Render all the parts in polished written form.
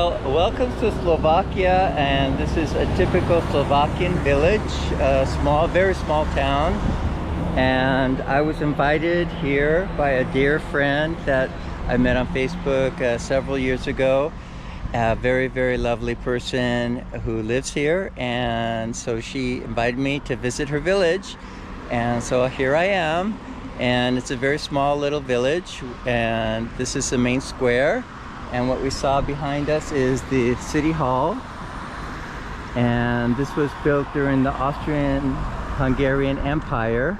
Well, welcome to Slovakia, and this is a typical Slovakian village, a small, very small town. And I was invited here by a dear friend that I met on Facebook several years ago. A very, very lovely person who lives here, and so she invited me to visit her village, and so here I am. And it's a very small little village, and this is the main square. And what we saw behind us is the city hall, and this was built during the Austrian-Hungarian Empire,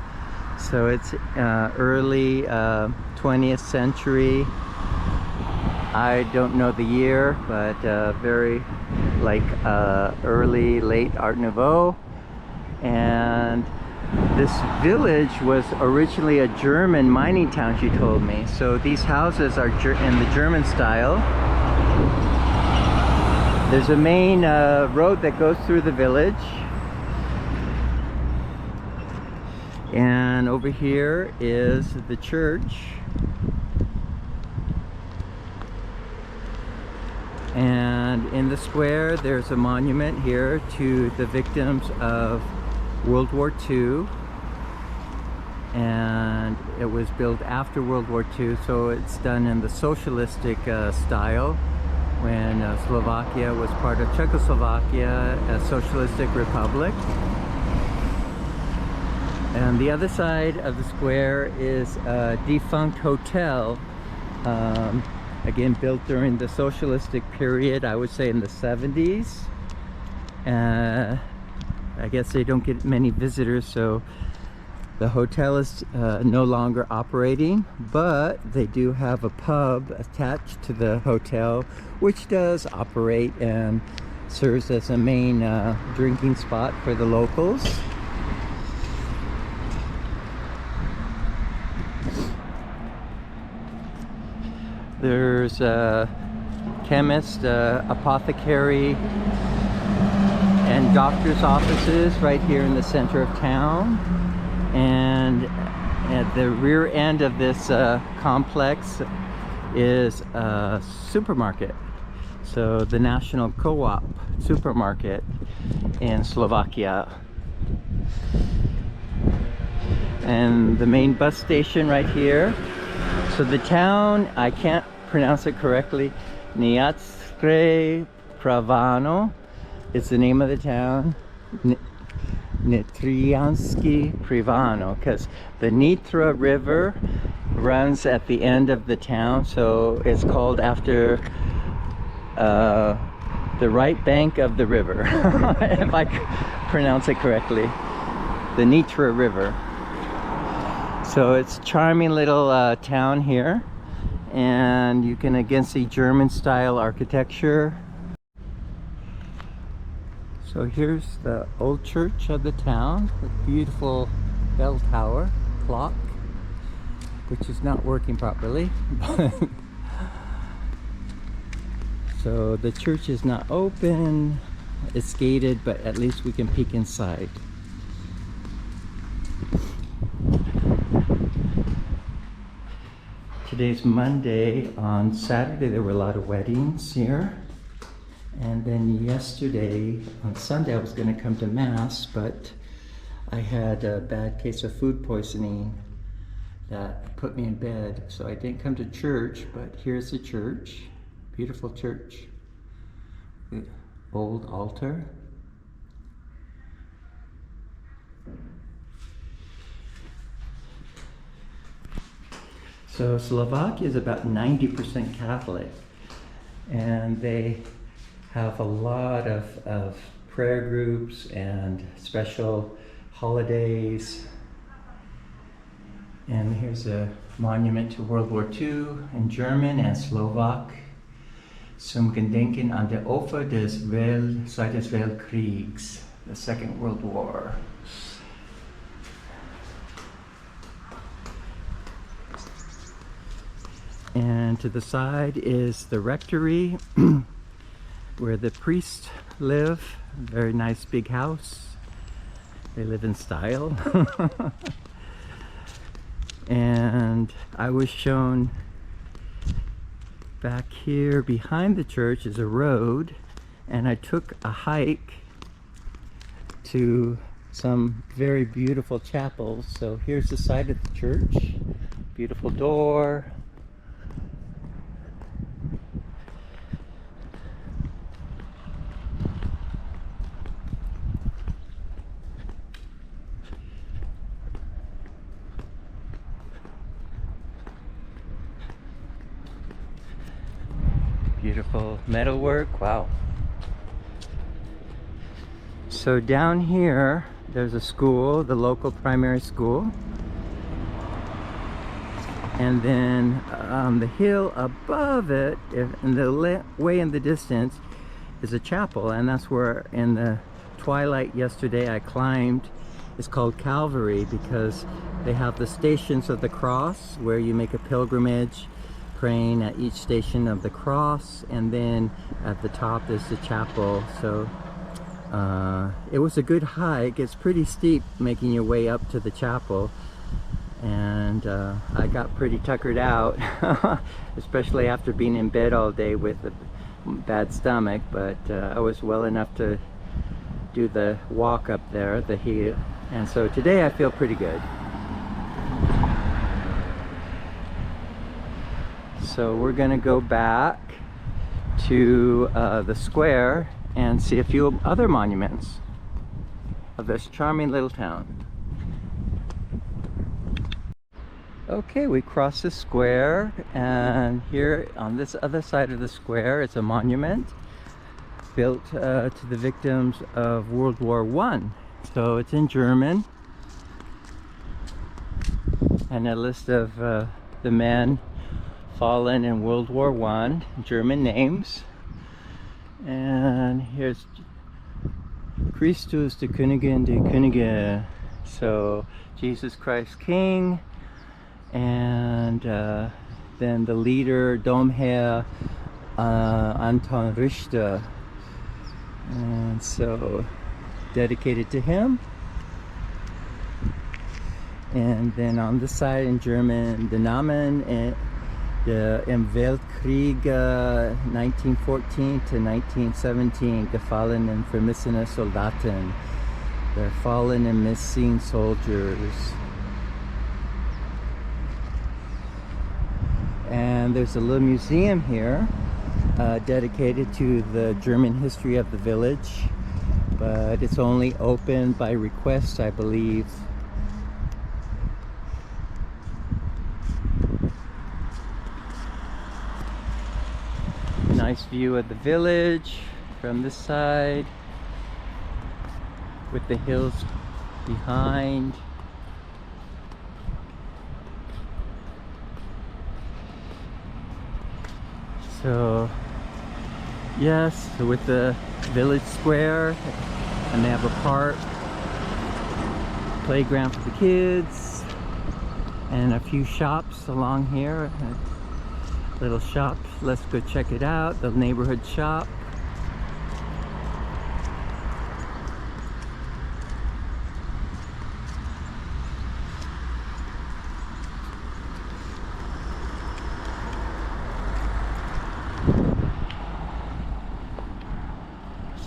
so it's early 20th century. I don't know the year, but very like early late Art Nouveau. And this village was originally a German mining town, she told me. So these houses are in the German style. There's a main road that goes through the village. And over here is the church. And in the square, there's a monument here to the victims of World War II, and it was built after World War II, so it's done in the socialistic style, when Slovakia was part of Czechoslovakia, a socialistic republic. And the other side of the square is a defunct hotel, again built during the socialistic period, I would say in the 70s. I guess they don't get many visitors, so the hotel is no longer operating, but they do have a pub attached to the hotel, which does operate and serves as a main drinking spot for the locals. There's a chemist, apothecary, and doctor's offices right here in the center of town. And at the rear end of this complex is a supermarket. So the National Co-op supermarket in Slovakia. And the main bus station right here. So the town, I can't pronounce it correctly, Nitrianske Pravno. It's the name of the town, Nitrianske Pravno, because the Nitra River runs at the end of the town, so it's called after the right bank of the river, if I pronounce it correctly, the Nitra River. So it's a charming little town here, and you can again see German style architecture. So here's the old church of the town, with beautiful bell tower clock, which is not working properly. So the church is not open, it's gated, but at least we can peek inside. Today's Monday. On Saturday there were a lot of weddings here. And then yesterday, on Sunday, I was going to come to Mass, but I had a bad case of food poisoning that put me in bed. So I didn't come to church, but here's the church. Beautiful church. The old altar. So Slovakia is about 90% Catholic, and they have a lot of prayer groups and special holidays. And here's a monument to World War II in German and Slovak. Zum Gedenken an der Opfer des Zweites Weltkriegs, the Second World War. And to the side is the rectory, where the priests live. Very nice big house. They live in style. And I was shown Back here behind the church is a road, and I took a hike to some very beautiful chapels. So here's the side of the church. Beautiful door. Beautiful metalwork. Wow. So down here there's a school, the local primary school, and then on the hill above it, in the way in the distance, is a chapel, and that's where in the twilight yesterday I climbed. It's called Calvary because they have the Stations of the Cross where you make a pilgrimage, praying at each station of the cross, and then at the top is the chapel. So it was a good hike. It's pretty steep making your way up to the chapel, and I got pretty tuckered out especially after being in bed all day with a bad stomach, but I was well enough to do the walk up there, the hill, and so today I feel pretty good. So we're gonna go back to the square and see a few other monuments of this charming little town. Okay, we crossed the square, and here on this other side of the square is a monument built to the victims of World War I. So it's in German, and a list of the men fallen in World War I, German names. And here's Christus de Königin de Könige, so Jesus Christ King, and then the leader, Domherr Anton Richter, and so dedicated to him. And then on this side in German, the Namen im Weltkrieg 1914 to 1917 gefallen and vermissene Soldaten, the fallen and missing soldiers. And there's a little museum here dedicated to the German history of the village, but it's only open by request, I believe. Nice view of the village from this side with the hills behind. So yes, with the village square, and they have a park, playground for the kids, and a few shops along here. Little shop, let's go check it out, the neighborhood shop.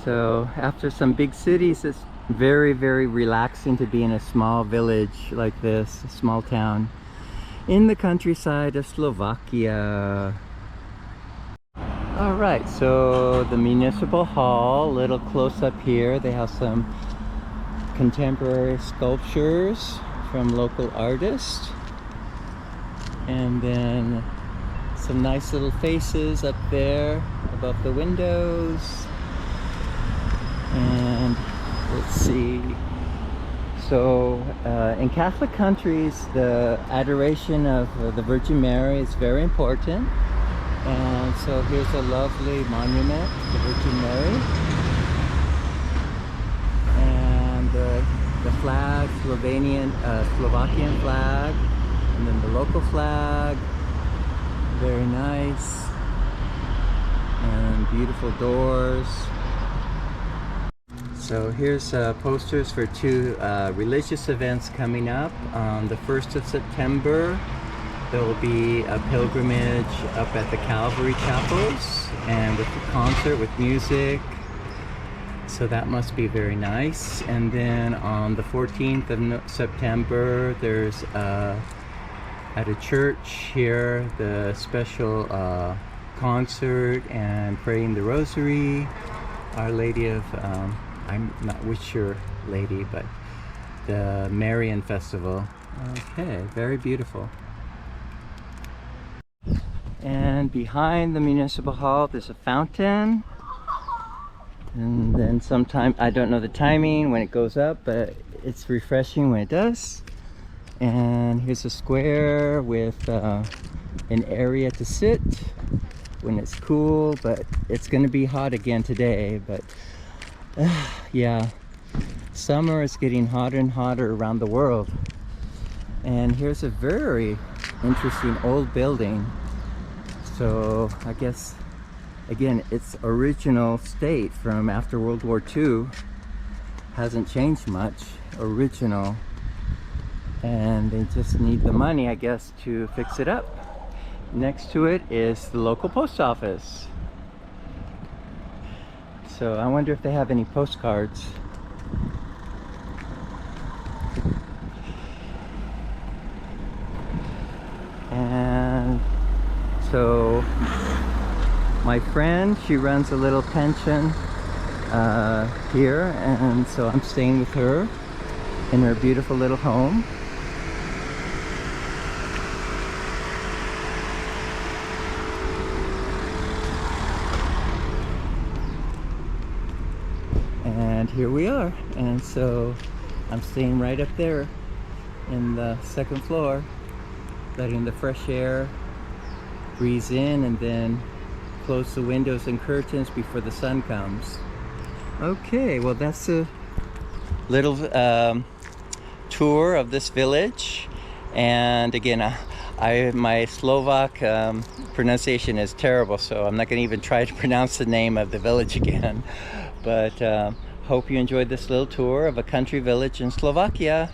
So after some big cities, it's very, very relaxing to be in a small village like this, a small town in the countryside of Slovakia. All right, so the municipal hall, a little close up here, they have some contemporary sculptures from local artists, and then some nice little faces up there above the windows. And let's see, so in Catholic countries, the adoration of the Virgin Mary is very important, and so here's a lovely monument to the Virgin Mary, and the flag, Slovakian flag, and then the local flag, very nice, and beautiful doors. So here's posters for two religious events coming up on the 1st of September. There will be a pilgrimage up at the Calvary chapels and with the concert with music. So that must be very nice. And then on the 14th of September, there's at a church here the special concert and praying the rosary. Our Lady of, I'm not which your lady, but the Marian Festival. Okay, very beautiful. And behind the municipal hall there's a fountain, and then sometime, I don't know the timing when it goes up, but it's refreshing when it does. And here's a square with an area to sit when it's cool, but it's gonna be hot again today. But yeah, summer is getting hotter and hotter around the world. And here's a very interesting old building. So I guess, again, its original state from after World War II hasn't changed much. Original. And they just need the money, I guess, to fix it up. Next to it is the local post office. So I wonder if they have any postcards. And so my friend, she runs a little pension here, and so I'm staying with her in her beautiful little home. And here we are, and so I'm staying right up there in the second floor, letting the fresh air breeze in, and then close the windows and curtains before the sun comes. Okay, well, that's a little tour of this village. And again, my Slovak pronunciation is terrible, so I'm not going to even try to pronounce the name of the village again. But hope you enjoyed this little tour of a country village in Slovakia.